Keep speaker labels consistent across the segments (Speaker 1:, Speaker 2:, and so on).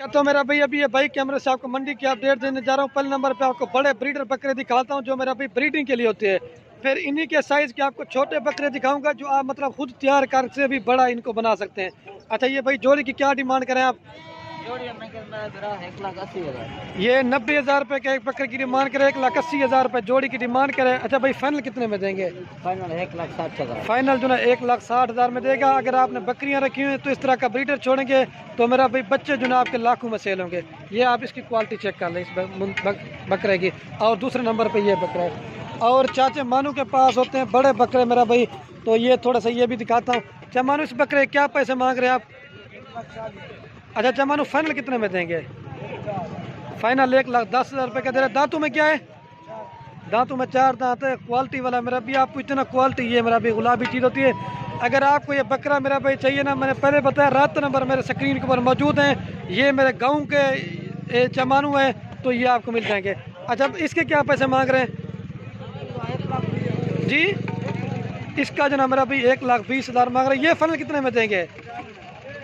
Speaker 1: क्या तो मेरा भाई अभी ये भाई कैमरे से आपको मंडी की अपडेट देने जा रहा हूँ। पहले नंबर पे आपको बड़े ब्रीडर बकरे दिखाता हूँ जो मेरा भाई ब्रीडिंग के लिए होते हैं। फिर इन्हीं के साइज के आपको छोटे बकरे दिखाऊंगा जो आप मतलब खुद तैयार कर से भी बड़ा इनको बना सकते हैं। अच्छा ये भाई जोड़ी की क्या डिमांड करें आप?
Speaker 2: जोड़ी 1,80,000।
Speaker 1: ये 90,000 रुपये के एक बकरे की डिमांड करें, 1,80,000 रुपये जोड़ी की डिमांड करें। अच्छा भाई फाइनल कितने में देंगे?
Speaker 2: फाइनल 1,60,000।
Speaker 1: फाइनल जो ना 1,60,000 में देगा। अगर आपने बकरियां रखी हुई हैं तो इस तरह का ब्रीडर छोड़ेंगे तो मेरा भाई बच्चे जो ना आपके लाखों में सेल होंगे। ये आप इसकी क्वालिटी चेक कर लें इस बकरे की। और दूसरे नंबर पे ये बकरा है। और चाचे मानू के पास होते हैं बड़े बकरे मेरा भाई, तो ये थोड़ा सा ये भी दिखाता हूँ। चाचा मानू इस बकरे क्या पैसे मांग रहे हैं आप? अच्छा चमानू फाइनल कितने में देंगे? फाइनल 1,10,000 रुपये का दे रहे। दांतों में क्या है? दांतों में 4 दांत है, क्वालिटी वाला मेरा भी। आपको इतना क्वालिटी ये मेरा भी गुलाबी चीज़ होती है। अगर आपको ये बकरा मेरा भाई चाहिए ना, मैंने पहले बताया रात नंबर मेरे स्क्रीन के ऊपर मौजूद हैं। ये मेरे गाँव के चमानू हैं तो ये आपको मिल जाएंगे। अच्छा इसके क्या पैसे मांग रहे हैं जी? इसका जो ना मेरा भाई 1,20,000 मांग रहे हैं। ये फाइनल कितने में देंगे?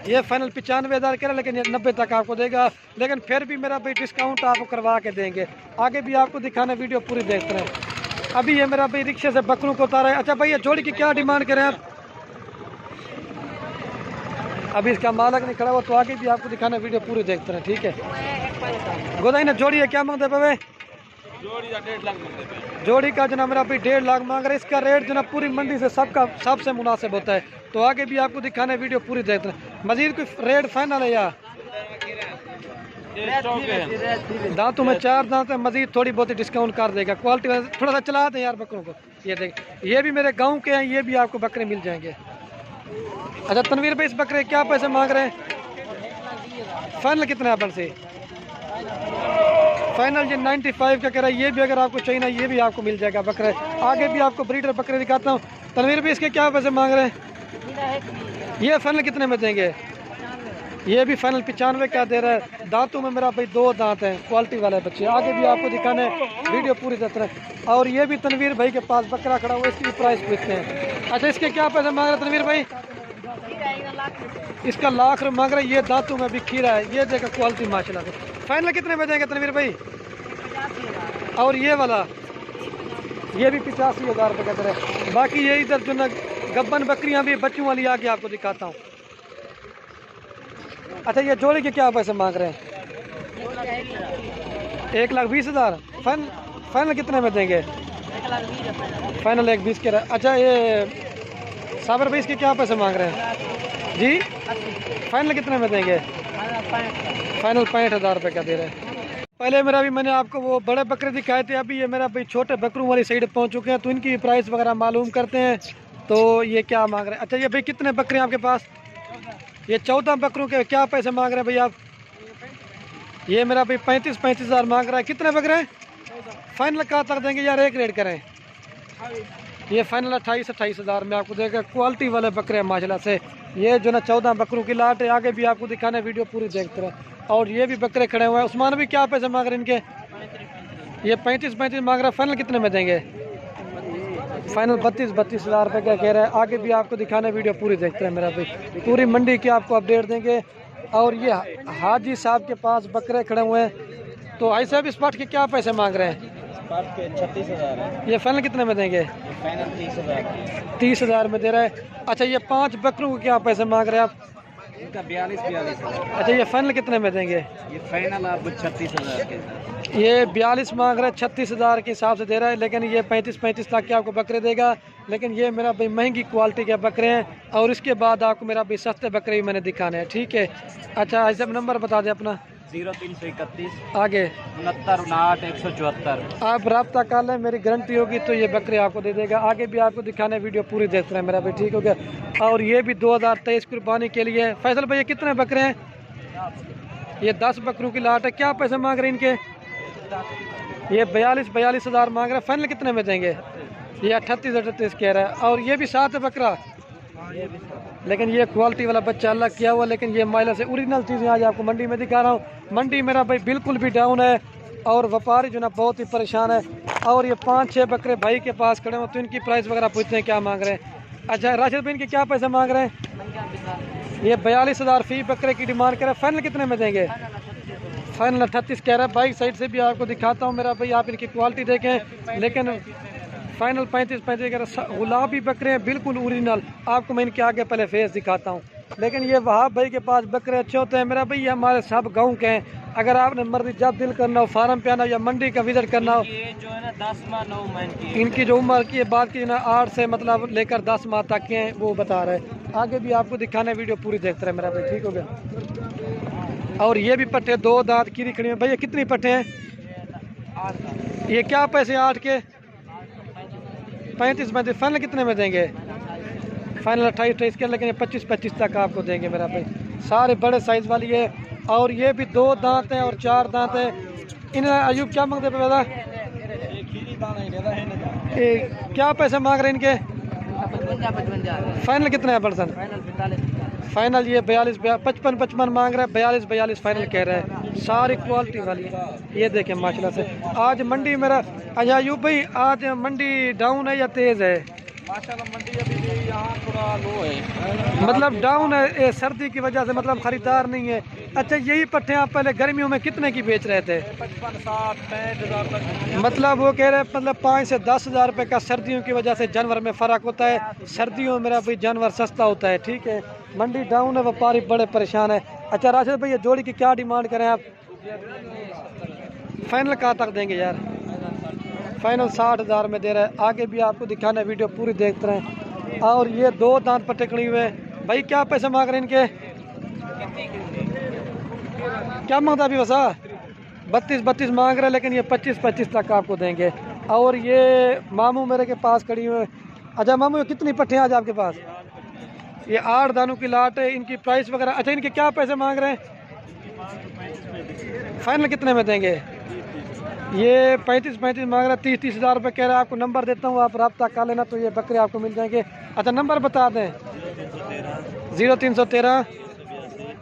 Speaker 1: ये फाइनल 95,000 कह रहे हैं, लेकिन ये 90 तक आपको देगा। लेकिन फिर भी मेरा भाई डिस्काउंट आपको करवा के देंगे। आगे भी आपको दिखाना, वीडियो पूरी देखते रहे। अभी ये मेरा भाई रिक्शे से बकरों को उतारा है। अच्छा भाई ये जोड़ी की क्या डिमांड करें आप? अभी इसका मालक नहीं खड़ा हुआ तो आगे भी आपको दिखाना, वीडियो पूरी देखते रहे। ठीक है गोदाई ना जोड़ी है क्या मांगते पे? जोड़ी का 1.5 लाख। जोड़ी का जो ना मेरा भाई 1.5 लाख मांग रहे हैं। इसका रेट जो ना पूरी मंडी से सबसे मुनासिब होता है। तो आगे भी आपको दिखाना, वीडियो पूरी देखते हैं। मजीद कोई रेट फाइनल है या? दांतों में 4 दांत है, मजीद थोड़ी बहुत डिस्काउंट कर देगा। क्वालिटी थोड़ा सा चला दें यार बकरों को। ये देख, ये भी मेरे गांव के हैं, ये भी आपको बकरे मिल जाएंगे। अच्छा तनवीर भाई इस बकरे क्या पैसे मांग रहे हैं? फाइनल कितना है अपन से? फाइनल ये 95 का कह रहा है। ये भी अगर आपको चाहिए ना ये भी आपको मिल जाएगा बकरे। आगे भी आपको ब्रीडर बकरे दिखाता हूँ। तनवीर भाई इसके क्या पैसे मांग रहे हैं? ये फाइनल कितने में देंगे? ये भी फाइनल 95 का दे रहा है। दांतों में मेरा भाई 2 दांत हैं, क्वालिटी वाले बच्चे। आगे भी आपको दिखाने, वीडियो पूरी देखते हैं। और ये भी तनवीर भाई के पास बकरा खड़ा हुआ, इसकी भी प्राइस पूछते हैं। अच्छा इसके क्या पैसे मांग रहे हैं तनवीर भाई? इसका 1 लाख रुपये मांग रहे हैं। ये दांतों में भी खीरा है, ये देखा क्वालिटी माशाल्लाह से। फाइनल कितने में देंगे तनवीर भाई? और ये वाला ये भी 85,000 रुपये का दे रहा है। बाकी ये इधर जो ना गब्बन बकरियां भी बच्चों वाली आगे आपको दिखाता हूँ। अच्छा ये जोड़ी के क्या पैसे मांग रहे हैं? 1,20,000। फाइनल कितने में देंगे? फाइनल 1,20 के रहा। अच्छा ये साबर भाई इसके क्या पैसे मांग रहे हैं जी? फाइनल कितने में देंगे? फाइनल 65,000 रुपये का दे रहे हैं। पहले मेरा भी मैंने आपको वो बड़े बकरे दिखाए थे। अभी ये मेरा भाई छोटे बकरों वाली साइड पहुंच चुके हैं, तो इनकी प्राइस वगैरह मालूम करते हैं। तो ये क्या मांग रहे हैं? अच्छा ये भाई कितने बकरे हैं आपके पास? ये 14 बकरों के क्या पैसे मांग रहे हैं भाई आप? ये मेरा भाई 35,000 मांग रहा है। कितने बकरे हैं? फाइनल कहाँ तक देंगे यार, एक रेट करें? ये फाइनल 28,000 में आपको देगा। क्वालिटी वाले बकरे हैं माशाल्लाह से। ये जो ना 14 बकरों की लाट है। आगे भी आपको दिखाना, वीडियो पूरी देखते रहे। और ये भी बकरे खड़े हुए हैं। उस्मान भी क्या पैसे मांग रहे हैं इनके? ये 35 मांग रहा है। फाइनल कितने में देंगे? फाइनल 32,000 रुपये का कह रहा है। आगे भी आपको दिखाना, वीडियो पूरी देखते हैं मेरा भाई। पूरी मंडी की आपको अपडेट देंगे। और ये हाजी साहब के पास बकरे खड़े हुए हैं। तो हाजी साहब इस पाठ के क्या पैसे मांग रहे हैं?
Speaker 2: 36,000 है।
Speaker 1: ये फाइनल कितने में देंगे?
Speaker 2: फाइनल 30,000।
Speaker 1: 30,000 में दे रहा है। अच्छा ये 5 बकरों को क्या पैसे मांग रहे हैं आप?
Speaker 2: इनका 42,000।
Speaker 1: अच्छा ये फाइनल कितने में देंगे?
Speaker 2: ये फाइनल आपको 36,000 के।
Speaker 1: ये 42 मांग रहा है, 36,000 के हिसाब से दे रहा है। लेकिन ये 35 लाख के आपको बकरे देगा। लेकिन ये मेरा भाई महंगी क्वालिटी के बकरे हैं। और इसके बाद आपको मेरा भाई सस्ते बकरे भी मैंने दिखाने हैं। ठीक है अच्छा ऐसे नंबर बता दें अपना।
Speaker 2: 0331
Speaker 1: आगे
Speaker 2: 69 174।
Speaker 1: आप रब्ता कर लें, मेरी गारंटी होगी तो ये बकरे आपको दे देगा। आगे भी आपको दिखाने, वीडियो पूरी देखते रहे मेरा भाई। ठीक हो गया। और ये भी 2023 कुर्बानी के लिए। फैसल भाई ये कितने बकरे हैं? ये 10 बकरों की लाट है। क्या पैसे मांग रहे हैं इनके? ये 42,000 मांग रहे हैं। फाइनल कितने में देंगे? ये 38 कह रहा है। और ये भी 7 है बकरा। लेकिन ये क्वालिटी वाला बच्चा अलग किया हुआ। लेकिन ये माइला से ओरिजिनल चीज़ें आज आपको मंडी में दिखा रहा हूँ। मंडी मेरा भाई बिल्कुल भी डाउन है। और व्यापारी जो ना बहुत ही परेशान है। और ये 5-6 बकरे भाई के पास खड़े हो, तो इनकी प्राइस वगैरह पूछते हैं क्या मांग रहे हैं। अच्छा राशिद भाई इनके क्या पैसे मांग रहे हैं? ये 42,000 फी बकरे की डिमांड कर रहे हैं। फाइनल कितने में देंगे? फाइनल 38 कह रहा है। बाइक साइड से भी आपको दिखाता हूँ मेरा भाई, आप इनकी क्वालिटी देखें। लेकिन फाइनल 35 कह रहा है। गुलाबी बकरे हैं बिल्कुल ओरिजिनल। आपको मैं इनके आगे पहले फेस दिखाता हूँ। लेकिन ये वहाब भाई के पास बकरे अच्छे होते हैं मेरा भाई, ये हमारे सब गाँव के हैं। अगर आपने मर्जी जब दिल करना हो फार्म पे आना या मंडी का विजिट करना हो।
Speaker 2: ये जो है ना 10 माह 9 महीने की,
Speaker 1: इनकी जो उम्र की बात की ना 8 से मतलब लेकर 10 माह तक के हैं वो बता रहे हैं। आगे भी आपको दिखाना है, वीडियो पूरी देखते रहे मेरा भाई, ठीक हो गया। और ये भी पट्टे 2 दांत की खड़ी हैं। भैया कितनी पट्टे हैं?
Speaker 2: 8
Speaker 1: ये क्या पैसे 8 के? 35 फाइनल कितने में देंगे? फाइनल 28 के, लेकिन ये 25 तक आपको देंगे मेरा भाई। सारे बड़े साइज वाली है। और ये भी 2 दांत हैं और 4 दांत हैं। इन अयूब क्या मांगते पे दादा? क्या पैसे मांग रहे हैं इनके?
Speaker 2: 55
Speaker 1: फाइनल कितने हैं पर्सन? फाइनल ये 42 55 मांग रहा है। 42 फाइनल कह रहा है। सारी क्वालिटी वाली है। ये देखें माशाल्लाह से। आज मंडी मेरा अच्छा अयूब भाई, आज मंडी डाउन है या तेज है?
Speaker 2: माशाल्लाह मंडी अभी भी यहाँ थोड़ा लो है,
Speaker 1: मतलब डाउन है ये सर्दी की वजह से, मतलब खरीदार नहीं है। अच्छा यही पट्टे आप पहले गर्मियों में कितने की बेच रहे थे?
Speaker 2: 55 60 65,000 तक।
Speaker 1: मतलब वो कह रहे हैं मतलब 5 से 10 हज़ार रुपये का सर्दियों की वजह से जानवर में फ़र्क होता है। सर्दियों में मेरा भाई जानवर सस्ता होता है, ठीक है। मंडी डाउन है, व्यापारी बड़े परेशान है। अच्छा राशिद भाई, ये जोड़ी की क्या डिमांड करें आप? फाइनल कहाँ तक देंगे यार? फाइनल 60,000 में दे रहा है। आगे भी आपको दिखाना है, वीडियो पूरी देखते रहें। और ये 2 दांत पट्टे खड़ी हुए हैं। भाई क्या पैसे मांग रहे हैं इनके? क्या मांगता अभी वसा? 32 मांग रहे हैं, लेकिन ये 25 तक आपको देंगे। और ये मामू मेरे के पास खड़ी हुए हैं। अच्छा मामू, ये कितनी पट्टे हैं आज आपके पास? ये 8 दानों की लाट है। इनकी प्राइस वगैरह अच्छा, इनके क्या पैसे मांग रहे हैं? फाइनल कितने में देंगे? ये 35 मांग रहा है। 30 हज़ार रुपये कह रहा है। आपको नंबर देता हूँ, आप रब्ता कर लेना तो ये बकरे आपको मिल जाएंगे। अच्छा नंबर बता दें। 0313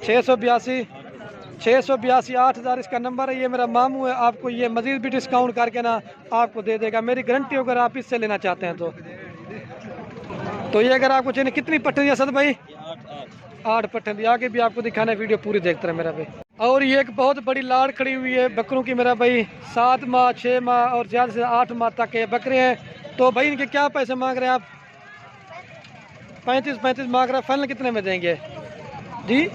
Speaker 1: 682 8000 इसका नंबर है। ये मेरा मामू है, आपको ये मज़ीद भी डिस्काउंट करके ना आपको दे देगा, मेरी गारंटी। अगर आप इससे लेना चाहते हैं तो ये अगर आपको चाहिए। कितनी पट्टे दी असद भाई? 8 पट्टे दी। आगे भी आपको दिखाना है, वीडियो पूरी देखते रहे मेरा भाई। और ये एक बहुत बड़ी लाड़ खड़ी हुई है बकरों की मेरा भाई। 7 माह 6 माह और ज़्यादा से 8 माह तक के बकरे हैं। तो भाई इनके क्या पैसे मांग रहे हैं आप? 35 मांग रहे हैं। फाइनल कितने में देंगे जी?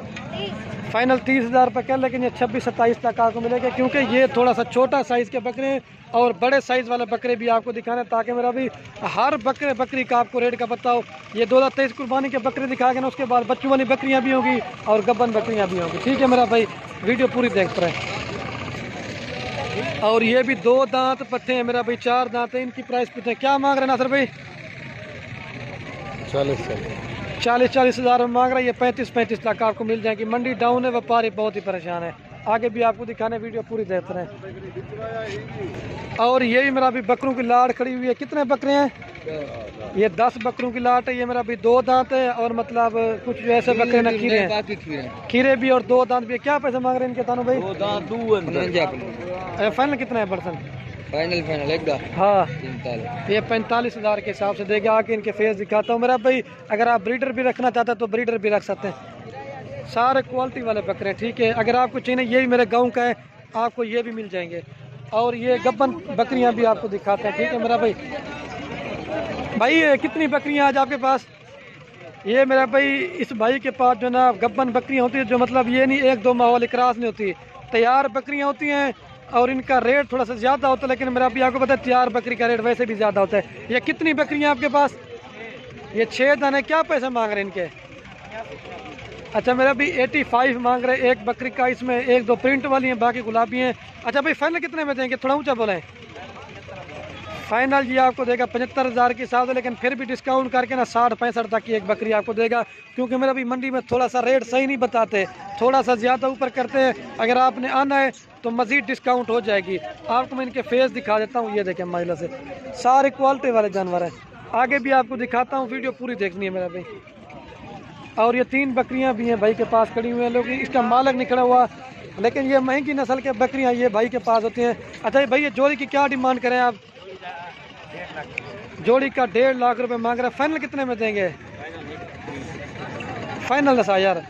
Speaker 1: फाइनल 30 हज़ार रुपये का, लेकिन ये 26-27 तक आपको मिलेगा, क्योंकि ये थोड़ा सा छोटा साइज़ के बकरे हैं। और बड़े साइज़ वाले बकरे भी आपको दिखाना है, ताकि मेरा भी हर बकरी का आपको रेट का पता हो। ये 2023 कुर्बानी के बकरे दिखाएंगे ना, उसके बाद बच्चों वाली बकरियाँ भी होंगी और गब्बन बकरियाँ भी होंगी, ठीक है मेरा भाई। वीडियो पूरी देखते रहे। और ये भी 2 दांत पट्टे हैं मेरा भाई, 4 दांत है। इनकी प्राइस पूछते हैं, क्या मांग रहे हैं नासर भाई? 40 हज़ार में मांग रहा है। ये 35 तक आपको मिल जाएगी। मंडी डाउन है, व्यापारी बहुत ही परेशान है। आगे भी आपको दिखाने, वीडियो पूरी देखते रहे। और ये भी मेरा भी बकरों की लाट खड़ी हुई है। कितने बकरे हैं? ये 10 बकरों की लाट है। ये मेरा भी 2 दांत है और मतलब कुछ जो ऐसे बकरे ना खीरे हैं, खीरे भी और 2 दांत भी। क्या पैसे मांग रहे हैं इनके तानू भाई? फाइनल कितना है पर्सन?
Speaker 2: फाइनल एक
Speaker 1: हाँ, ये 45 हज़ार के हिसाब से देगा। आके इनके फेस दिखाता हूँ मेरा भाई। अगर आप ब्रीडर भी रखना चाहते हैं तो ब्रीडर भी रख सकते हैं। सारे क्वालिटी वाले बकरे, ठीक है। अगर आपको चाहिए, ये भी मेरे गांव का है, आपको ये भी मिल जाएंगे। और ये गब्बन बकरियां भी आपको दिखाते हैं, ठीक है मेरा भाई। भाई ये कितनी बकरियां आज आपके पास? ये मेरा भाई इस भाई के पास जो ना गब्बन बकरियां होती है, जो मतलब ये नहीं 1-2 माह वाली क्रॉस नहीं होती, तैयार बकरियां होती हैं। और इनका रेट थोड़ा सा ज़्यादा होता है, लेकिन मेरा भी आपको पता है तैयार बकरी का रेट वैसे भी ज़्यादा होता है। ये कितनी बकरियां आपके पास? ये 6 दाने। क्या पैसे मांग रहे हैं इनके? अच्छा मेरा भी 85 मांग रहे हैं एक बकरी का। इसमें 1-2 प्रिंट वाली हैं, बाकी गुलाबी हैं। अच्छा भाई फाइनल कितने में देंगे? थोड़ा ऊंचा बोलें। फाइनल ये आपको देगा 75 हज़ार के हिसाब से, लेकिन फिर भी डिस्काउंट करके ना 60-65 तक की एक बकरी आपको देगा, क्योंकि मेरा भी मंडी में थोड़ा सा रेट सही नहीं बताते, थोड़ा सा ज़्यादा ऊपर करते हैं। अगर आपने आना है तो मज़ीद डिस्काउंट हो जाएगी। आपको मैं इनके फेस दिखा देता हूँ। ये देखें महिला से, सारे क्वालिटी वाले जानवर हैं। आगे भी आपको दिखाता हूँ, वीडियो पूरी देखनी है मेरा भाई। और ये 3 बकरियां भी हैं भाई के पास खड़ी हुई हैं। लोग इसका मालक नहीं खड़ा हुआ, लेकिन ये महंगी नस्ल के बकरियां ये भाई के पास होती हैं। अच्छा भाई ये जोड़ी की क्या डिमांड करें आप? जोड़ी का 1.5 लाख रुपए मांग रहे हैं। फाइनल कितने में देंगे? फाइनल 10,000।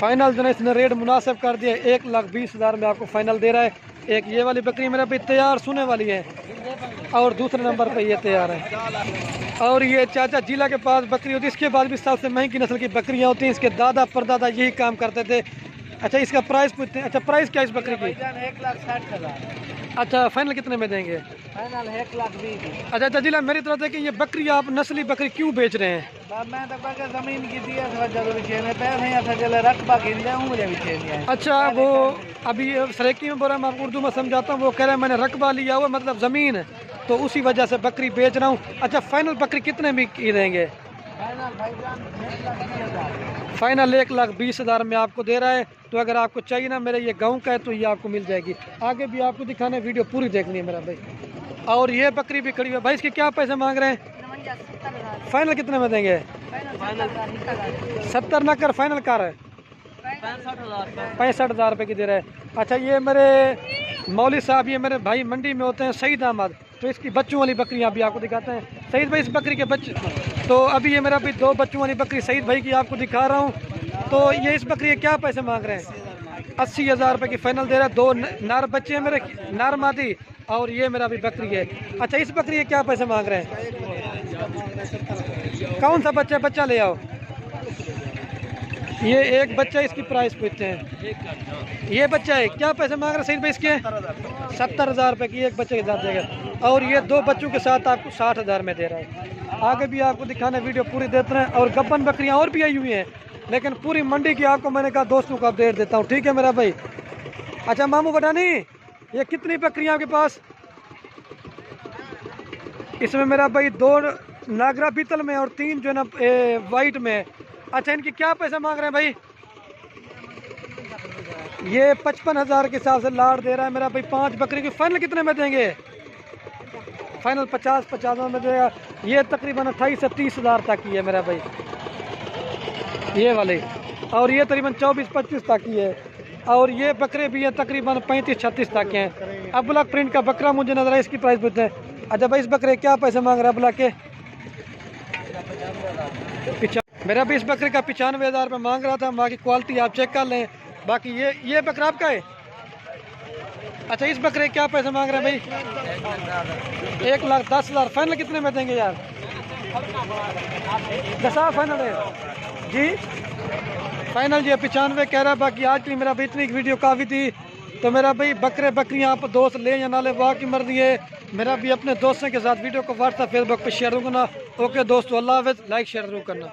Speaker 1: फाइनल जो है इसने रेट मुनासिब कर दिया, 1,20,000 में आपको फाइनल दे रहा है। एक ये वाली बकरी मेरा भाई तैयार सुने वाली है और दूसरे नंबर पे ये तैयार है। और ये चाचा जिला के पास बकरी होती है, इसके बाद भी सबसे महंगी नस्ल की बकरियां होती हैं। इसके दादा परदादा यही काम करते थे। अच्छा इसका प्राइस पूछते हैं। अच्छा प्राइस क्या है इस बकरी की?
Speaker 2: 1,60,000।
Speaker 1: अच्छा फाइनल कितने में देंगे?
Speaker 2: फाइनल 1,20,000।
Speaker 1: अच्छा चाचा मेरी तरफ देखिए, ये बकरी आप नस्ली बकरी क्यों बेच रहे हैं?
Speaker 2: मैं तो बगैर जमीन की दी है जब विषय में पैसे ऐसा चले रकबा गिन जाऊं मुझे विषय नहीं है।
Speaker 1: अच्छा वो अभी सरेकी में बोल रहा, मैं आपको उर्दू में समझाता हूँ। वो कह रहे हैं मैंने रकबा लिया हुआ मतलब ज़मीन, तो उसी वजह से बकरी बेच रहा हूँ। अच्छा फाइनल बकरी कितने में की देंगे? फाइनल 1,20,000 में आपको दे रहा है। तो अगर आपको चाहिए ना, मेरे ये गांव का है तो ये आपको मिल जाएगी। आगे भी आपको दिखाना है, वीडियो पूरी देखनी है मेरा भाई। और ये बकरी भी खड़ी हुई है भाई, इसके क्या पैसे मांग रहे हैं? फाइनल कितने में देंगे? 70 ना कर, फाइनल कर 65,000 रुपये की दे रहे हैं। अच्छा ये मेरे मौली साहब, ये मेरे भाई मंडी में होते हैं सईद अहमद, तो इसकी बच्चों वाली बकरियां भी आपको दिखाते हैं। सईद भाई इस बकरी के बच्चे, तो अभी ये मेरा भी 2 बच्चों वाली बकरी सईद भाई की आपको दिखा रहा हूँ। तो ये इस बकरी के क्या पैसे मांग रहे हैं? 80,000 रुपये की फाइनल दे रहा है। 2 नार बच्चे हैं मेरे, नार मादी, और ये मेरा भी बकरी है। अच्छा इस बकरी के क्या पैसे मांग रहे हैं? कौन सा बच्चा? बच्चा ले आओ। ये एक बच्चा, इसकी प्राइस पूछते हैं। ये बच्चा है, क्या पैसे मांग रहे हैं सईद भाई इसके? 70,000 रुपये की एक बच्चे के साथ देगा। और ये 2 बच्चों के साथ आपको 60,000 में दे रहा है। आगे भी आपको दिखाना, वीडियो पूरी देते हैं। और गब्बन बकरियां और भी आई हुई हैं, लेकिन पूरी मंडी की आपको मैंने कहा दोस्तों को अपडेट देता हूँ, ठीक है मेरा भाई। अच्छा मामू बटानी, ये कितनी बकरियां आपके पास? इसमें मेरा भाई 2 नागरा पीतल में और 3 जो है ना वाइट में। अच्छा इनके क्या पैसे मांग रहे हैं भाई? ये 55,000 के हिसाब से लाड़ दे रहा है मेरा भाई। 5 बकरी की फाइनल कितने में देंगे? फाइनल 50,000 में देगा। ये तकरीबन 28 से 30,000 तक की है मेरा भाई, ये वाले। और ये तकरीबन 24-25 तक की है। और ये बकरे भी हैं तकरीबन 35-36 तक के हैं। अब ब्लैक प्रिंट का बकरा मुझे नजर है, इसकी प्राइस पूछते हैं। अच्छा भाई इस बकरे क्या पैसे मांग रहा है ब्लैक के? मेरा भी इस बकरे का 95,000 रुपये मांग रहा था। बाकी क्वालिटी आप चेक कर लें। बाकी ये बकरा आपका है? अच्छा इस बकरे क्या पैसे मांग रहे हैं भाई? 1,10,000। फाइनल कितने में देंगे यार? 10 फाइनल है जी। फाइनल ये 95 कह रहा है। बाकी आज की मेरा भाई इतनी वीडियो काफ़ी थी। तो मेरा भाई बकरे बकरियां आप दोस्त ले या ना ले, वाह की मर्जी है। मेरा भी अपने दोस्तों के साथ वीडियो को व्हाट्सएप फेसबुक पर शेयर करना। ओके दोस्तों, अल्लाह हाफ़िज़। लाइक शेयर जरूर करना।